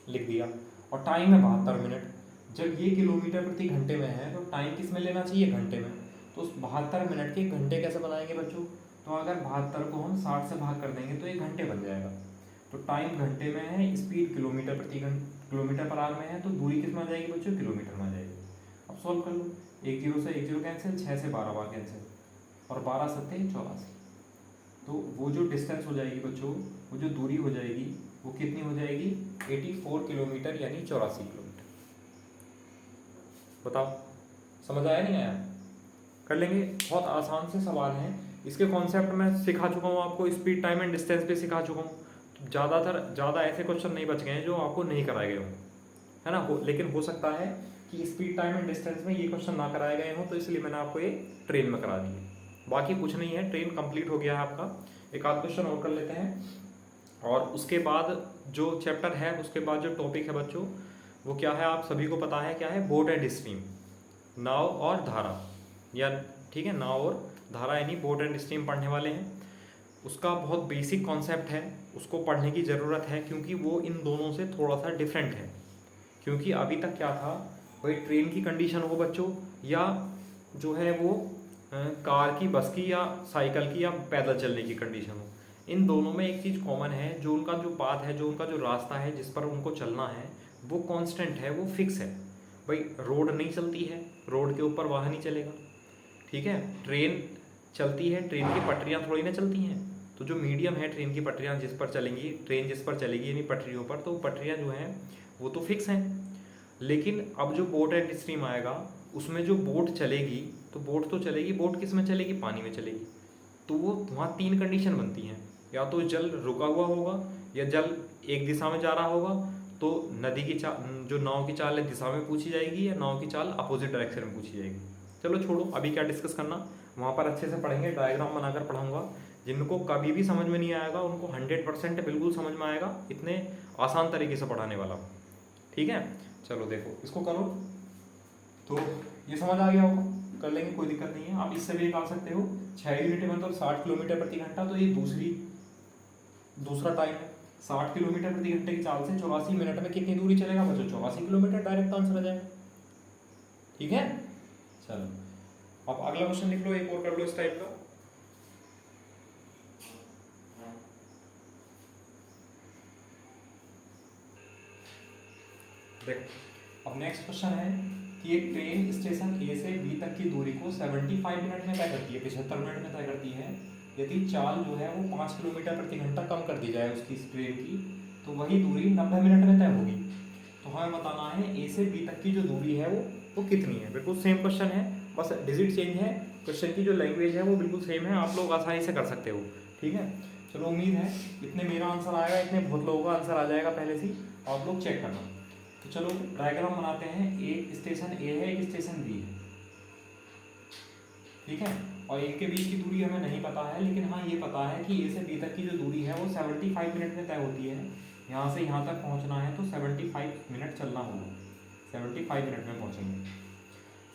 लिख दिया, और टाइम है 72 मिनट। जब ये किलोमीटर प्रति घंटे में है तो टाइम किस में लेना चाहिए, घंटे में। तो उस 72 मिनट के घंटे कैसे बनाएंगे बच्चों, तो अगर 72 को हम 60 से भाग कर देंगे तो 1 घंटे बन जाएगा। तो टाइम घंटे में है, स्पीड किलोमीटर पर आवर में है, तो दूरी किस में आ जाएगी बच्चों, किलोमीटर में आ जाएगी। अब सॉल्व कर लो, 1 0 से 1 0 कैंसिल, 6 से 12 बार कैंसिल, और 12 सत्ते 84। तो वो जो डिस्टेंस हो जाएगी बच्चों, वो जो दूरी हो जाएगी वो कितनी हो जाएगी, 84 किलोमीटर, यानी 84 किलोमीटर। बताओ समझ आया नहीं आया, कर लेंगे। बहुत आसान से सवाल हैं, इसके कॉन्सेप्ट मैं सिखा चुका हूँ आपको, स्पीड टाइम एंड डिस्टेंस पे सिखा चुका हूँ। ज़्यादा ऐसे क्वेश्चन नहीं बच गए हैं जो आपको नहीं कराए गए हों, है ना। लेकिन हो सकता है कि स्पीड टाइम एंड डिस्टेंस में ये क्वेश्चन ना कराए गए हों, तो इसलिए मैंने आपको ये ट्रेन में करा दिए। बाकी कुछ नहीं है, ट्रेन कंप्लीट हो गया है आपका। एक आध क्वेश्चन और कर लेते हैं, और उसके बाद जो चैप्टर है, उसके बाद जो टॉपिक है बच्चों, वो क्या है आप सभी को पता है, क्या है, बोट एंड स्ट्रीम, नाव और धारा, या ठीक है, नाव और धारा यानी बोट एंड स्ट्रीम पढ़ने वाले हैं। उसका बहुत बेसिक कॉन्सेप्ट है, उसको पढ़ने की ज़रूरत है, क्योंकि वो इन दोनों से थोड़ा सा डिफरेंट है। क्योंकि अभी तक क्या था, भाई ट्रेन की कंडीशन हो बच्चों, या जो है वो कार की, बस की, या साइकिल की, या पैदल चलने की कंडीशन हो। इन दोनों में एक चीज़ कॉमन है, जो उनका जो पाथ है, जो उनका जो रास्ता है जिस पर उनको चलना है, वो कांस्टेंट है, वो फिक्स है। भाई रोड नहीं चलती है, रोड के ऊपर वाहन ही चलेगा, ठीक है। ट्रेन चलती है, ट्रेन की पटरियाँ थोड़ी ना चलती हैं। तो जो मीडियम है ट्रेन की पटरियाँ जिस पर चलेंगी, ट्रेन जिस पर चलेगी यानी पटरियों पर, तो पटरियाँ जो हैं वो तो फिक्स हैं। लेकिन अब जो बोट एंड स्ट्रीम आएगा, उसमें जो बोट चलेगी, तो बोट तो चलेगी, बोट किस में चलेगी, पानी में चलेगी। तो वो वहाँ 3 कंडीशन बनती हैं, या तो जल रुका हुआ होगा, या जल एक दिशा में जा रहा होगा, तो नदी की चाल, जो नाव की चाल है दिशा में पूछी जाएगी, या नाव की चाल अपोजिट डायरेक्शन में पूछी जाएगी। चलो छोड़ो, अभी क्या डिस्कस करना, वहाँ पर अच्छे से पढ़ेंगे, डायग्राम बनाकर पढ़ाऊँगा। जिनको कभी भी समझ में नहीं आएगा उनको 100% बिल्कुल समझ में आएगा, इतने आसान तरीके से पढ़ाने वाला, ठीक है। चलो देखो इसको करो, तो ये समझ आ गया होगा, कर लेंगे, कोई दिक्कत नहीं है। आप इससे भी निकाल सकते हो, 6 यूनिट मतलब 60 किलोमीटर प्रति घंटा, तो ये दूसरा टाइम है। 60 किलोमीटर प्रति घंटे की चाल से 84 मिनट में कितनी दूरी चलेगा बच्चों, 84 किलोमीटर, डायरेक्ट आंसर आ जाएगा, ठीक है। चलो अब अगला क्वेश्चन लिख लो, एक और कर लो इस टाइप का। देखो अब नेक्स्ट क्वेश्चन है कि एक ट्रेन स्टेशन ए से बी तक की दूरी को 75 मिनट में तय करती है, 75 मिनट में तय करती है। यदि चाल जो है वो 5 किलोमीटर प्रति घंटा कम कर दी जाए उसकी ट्रेन की, तो वही दूरी 90 मिनट में तय होगी। तो हमें बताना है ए से बी तक की जो दूरी है वो कितनी है। बिल्कुल सेम क्वेश्चन है, बस डिजिट चेंज है, क्वेश्चन की जो लैंग्वेज है वो बिल्कुल सेम है, आप लोग आसानी से कर सकते हो, ठीक है। चलो उम्मीद है इतने मेरा आंसर आएगा, इतने बहुत लोगों का आंसर आ जाएगा पहले से, आप लोग चेक करना। तो चलो डायग्राम बनाते हैं, एक स्टेशन ए है, एक स्टेशन बी है, ठीक है। और इनके बीच की दूरी हमें नहीं पता है, लेकिन हाँ ये पता है कि ए से बी तक की जो दूरी है वो 75 मिनट में तय होती है। यहाँ से यहाँ तक पहुँचना है तो 75 मिनट चलना होगा, 75 मिनट में पहुँचेंगे।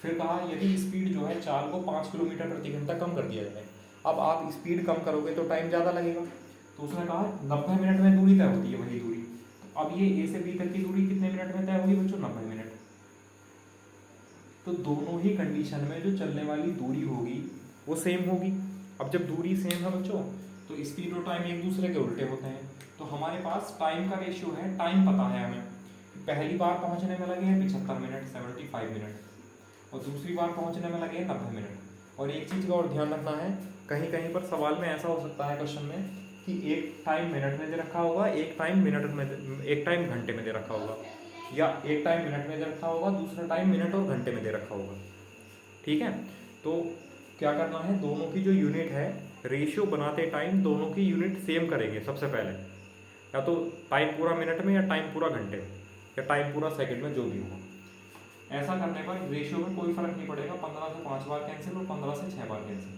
फिर कहा यदि स्पीड जो है चाल को 5 किलोमीटर प्रति घंटा कम कर दिया जाए। अब आप स्पीड कम करोगे तो टाइम ज़्यादा लगेगा, तो उसने कहा 90 मिनट में दूरी तय होती है, वही दूरी। तो अब ये ए से बी तक की दूरी कितने मिनट में तय होगी बच्चों, 90 मिनट। तो दोनों ही कंडीशन में जो चलने वाली दूरी होगी वो सेम होगी। अब जब दूरी सेम है बच्चों, तो स्पीड और टाइम एक दूसरे के उल्टे होते हैं। तो हमारे पास टाइम का रेशियो है, टाइम पता है हमें, पहली बार पहुंचने में लगे हैं 75 मिनट, 75 मिनट, और दूसरी बार पहुंचने में लगे हैं 90 मिनट। और एक चीज़ का और ध्यान रखना है, कहीं कहीं पर सवाल में ऐसा हो सकता है क्वेश्चन में कि एक टाइम मिनट में दे रखा होगा, एक टाइम मिनट में, एक टाइम घंटे में दे रखा होगा, या एक टाइम मिनट में दे रखा होगा, दूसरा टाइम मिनट और घंटे में दे रखा होगा, ठीक है। तो क्या करना है, दोनों की जो यूनिट है, रेशियो बनाते टाइम दोनों की यूनिट सेम करेंगे सबसे पहले, या तो टाइम पूरा मिनट में, या टाइम पूरा घंटे में, या टाइम पूरा सेकंड में, जो भी होगा। ऐसा करने पर रेशियो में कोई फर्क नहीं पड़ेगा, 15 से 5 बार कैंसिल और 15 से 6 बार कैंसिल।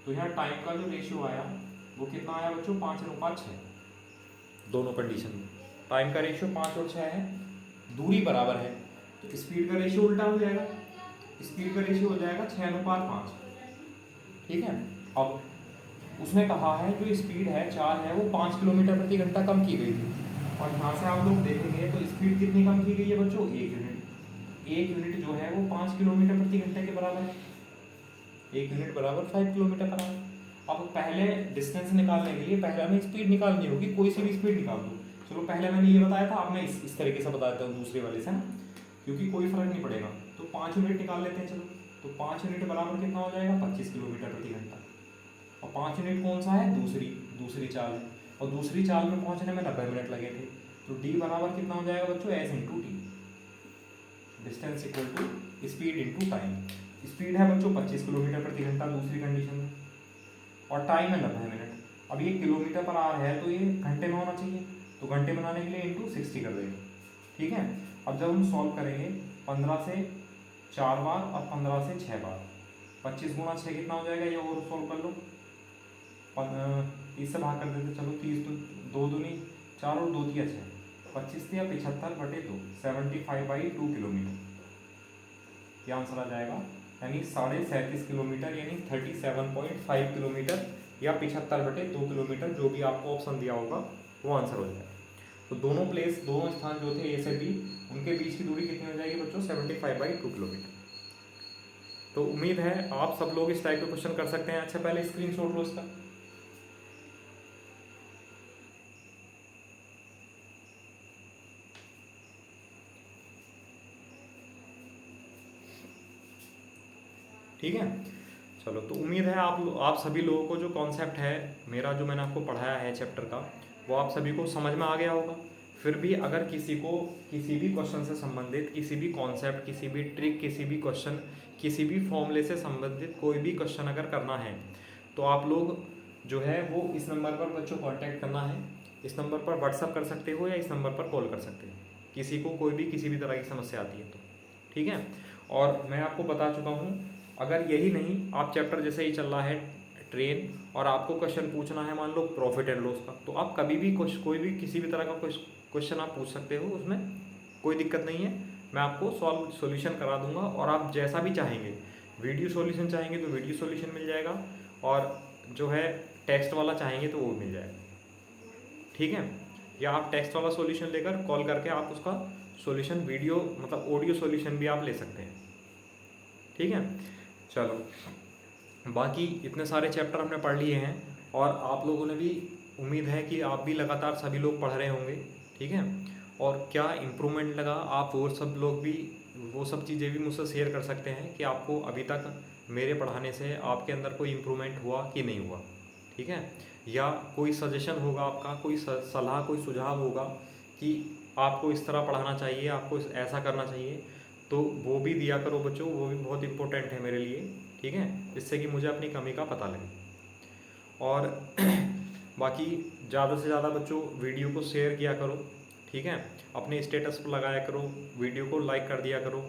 तो यहाँ टाइम का जो रेशियो आया वो कितना आया बच्चों, 5:6, दोनों कंडीशन में टाइम का रेशियो 5 और 6 है। दूरी बराबर है तो स्पीड का रेशियो उल्टा हो जाएगा, स्पीड का रेशियो हो जाएगा 6:5, ठीक है। अब उसने कहा है जो स्पीड है चाल है वो 5 किलोमीटर प्रति घंटा कम की गई थी। और यहाँ से आप लोग देखेंगे तो स्पीड कितनी कम की गई है बच्चों, 1 यूनिट जो है वो 5 किलोमीटर प्रति घंटे के बराबर है। 1 यूनिट बराबर 5 किलोमीटर पर आवर। अब पहले डिस्टेंस निकालने के लिए पहले हमें स्पीड निकालनी होगी, कोई सी भी स्पीड निकाल दो। चलो पहले मैंने ये बताया था, अब मैं इस तरीके से बता देता हूँ दूसरे वाले से ना, क्योंकि कोई फर्क नहीं पड़ेगा। तो 5 यूनिट निकाल लेते हैं। चलो तो 5 यूनिट बराबर कितना हो जाएगा, 25 किलोमीटर प्रति घंटा। और 5 यूनिट कौन सा है, दूसरी चाल है, और दूसरी चाल में पहुंचने में 90 मिनट लगे थे। तो डी बराबर कितना हो जाएगा बच्चों, S into T, distance equal to speed into time. Speed है बच्चों 25 किलोमीटर प्रति घंटा दूसरी कंडीशन में, और टाइम है 90 मिनट। अब ये किलोमीटर पर आवर है तो ये घंटे में होना चाहिए, तो घंटे बनाने के लिए इंटू 60 कर देंगे। ठीक है, अब जब हम सॉल्व करेंगे 15 से 4 बार और 15 से 6 बार, 25 गुणा 6 कितना हो जाएगा, ये और सॉल्व कर लो। 30 से भाग कर देते, चलो 30 तो 2 दूनी 4 और 2 दिया 6, 25 या 75/2, 75/2 किलोमीटर, ये आंसर आ जाएगा। यानी 37.5 किलोमीटर, यानी 37.5 किलोमीटर या 75/2 किलोमीटर, जो भी आपको ऑप्शन दिया होगा वो आंसर हो जाएगा। तो दोनों स्थान जो थे ए से बी, उनके बीच की दूरी कितनी हो जाएगी बच्चों, 75/2 किलोमीटर। तो उम्मीद है आप सब लोग इस टाइप के क्वेश्चन कर सकते हैं। अच्छा पहले स्क्रीनशॉट लो इसका। ठीक है, चलो तो उम्मीद है आप सभी लोगों को जो कॉन्सेप्ट है मेरा, जो मैंने आपको पढ़ाया है चैप्टर का, वो आप सभी को समझ में आ गया होगा। फिर भी अगर किसी को किसी भी क्वेश्चन से संबंधित किसी भी कॉन्सेप्ट, किसी भी ट्रिक, किसी भी क्वेश्चन, किसी भी फॉर्मूले से संबंधित कोई भी क्वेश्चन अगर करना है, तो आप लोग जो है वो इस नंबर पर बच्चों कांटेक्ट करना है। इस नंबर पर व्हाट्सअप कर सकते हो या इस नंबर पर कॉल कर सकते हो, किसी को कोई भी किसी भी तरह की समस्या आती है तो। ठीक है, और मैं आपको बता चुका हूँ, अगर यही नहीं, आप चैप्टर जैसे ही चल रहा है ट्रेन, और आपको क्वेश्चन पूछना है मान लो प्रॉफिट एंड लॉस का, तो आप कभी भी कोई भी किसी भी तरह का क्वेश्चन आप पूछ सकते हो, उसमें कोई दिक्कत नहीं है। मैं आपको सॉल्यूशन करा दूंगा, और आप जैसा भी चाहेंगे, वीडियो सॉल्यूशन चाहेंगे तो वीडियो सॉल्यूशन मिल जाएगा, और जो है टेक्स्ट वाला चाहेंगे तो वो मिल जाएगा। ठीक है, या आप टेक्स्ट वाला सॉल्यूशन लेकर कॉल करके आप उसका सॉल्यूशन वीडियो मतलब ऑडियो सॉल्यूशन भी आप ले सकते हैं। ठीक है, चलो बाकी इतने सारे चैप्टर हमने पढ़ लिए हैं, और आप लोगों ने भी, उम्मीद है कि आप भी लगातार सभी लोग पढ़ रहे होंगे। ठीक है, और क्या इम्प्रूवमेंट लगा, आप वो सब लोग भी वो सब चीज़ें भी मुझसे शेयर कर सकते हैं कि आपको अभी तक मेरे पढ़ाने से आपके अंदर कोई इम्प्रूवमेंट हुआ कि नहीं हुआ। ठीक है, या कोई सजेशन होगा आपका, कोई सलाह, कोई सुझाव होगा कि आपको इस तरह पढ़ाना चाहिए, आपको ऐसा करना चाहिए, तो वो भी दिया करो बच्चों, वो भी बहुत इंपॉर्टेंट है मेरे लिए। ठीक है, जिससे कि मुझे अपनी कमी का पता लगे। और बाकी ज़्यादा से ज़्यादा बच्चों वीडियो को शेयर किया करो। ठीक है, अपने स्टेटस पर लगाया करो, वीडियो को लाइक कर दिया करो,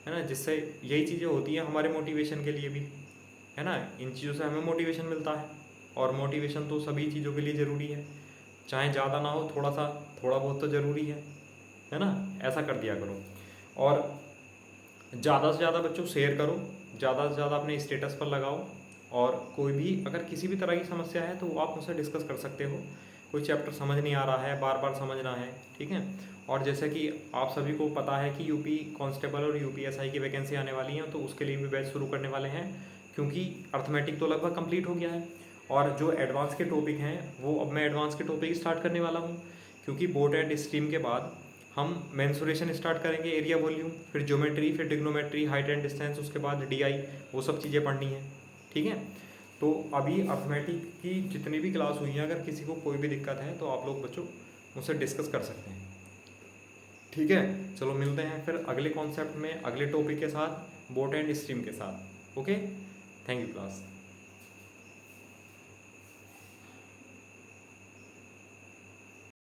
है ना, जिससे यही चीज़ें होती हैं हमारे मोटिवेशन के लिए भी, है ना। इन चीज़ों से हमें मोटिवेशन मिलता है, और मोटिवेशन तो सभी चीज़ों के लिए ज़रूरी है, चाहे ज़्यादा ना हो, थोड़ा बहुत तो ज़रूरी है ना। ऐसा कर दिया करो, और ज़्यादा से ज़्यादा बच्चों शेयर करो, ज़्यादा से ज़्यादा अपने स्टेटस पर लगाओ, और कोई भी अगर किसी भी तरह की समस्या है तो आप मुझसे डिस्कस कर सकते हो। कोई चैप्टर समझ नहीं आ रहा है, बार बार समझना है, ठीक है। और जैसे कि आप सभी को पता है कि यूपी कांस्टेबल और यूपीएसआई की वैकेंसी आने वाली हैं, तो उसके लिए भी बैच शुरू करने वाले हैं, क्योंकि अर्थमेटिक तो लगभग कंप्लीट हो गया है, और जो एडवांस के टॉपिक हैं वो अब मैं एडवांस के टॉपिक स्टार्ट करने वाला हूँ, क्योंकि बोर्ड एंड स्ट्रीम के बाद हम मेंसुरेशन स्टार्ट करेंगे, एरिया वॉल्यूम, फिर ज्योमेट्री, फिर ट्रिग्नोमेट्री, हाइट एंड डिस्टेंस, उसके बाद डीआई, वो सब चीज़ें पढ़नी है। ठीक है, तो अभी अर्थमेटिक की जितनी भी क्लास हुई हैं, अगर किसी को कोई भी दिक्कत है तो आप लोग बच्चों मुझसे डिस्कस कर सकते हैं। ठीक है, चलो मिलते हैं फिर अगले कॉन्सेप्ट में, अगले टॉपिक के साथ, बोट एंड स्ट्रीम के साथ। Okay, thank you class.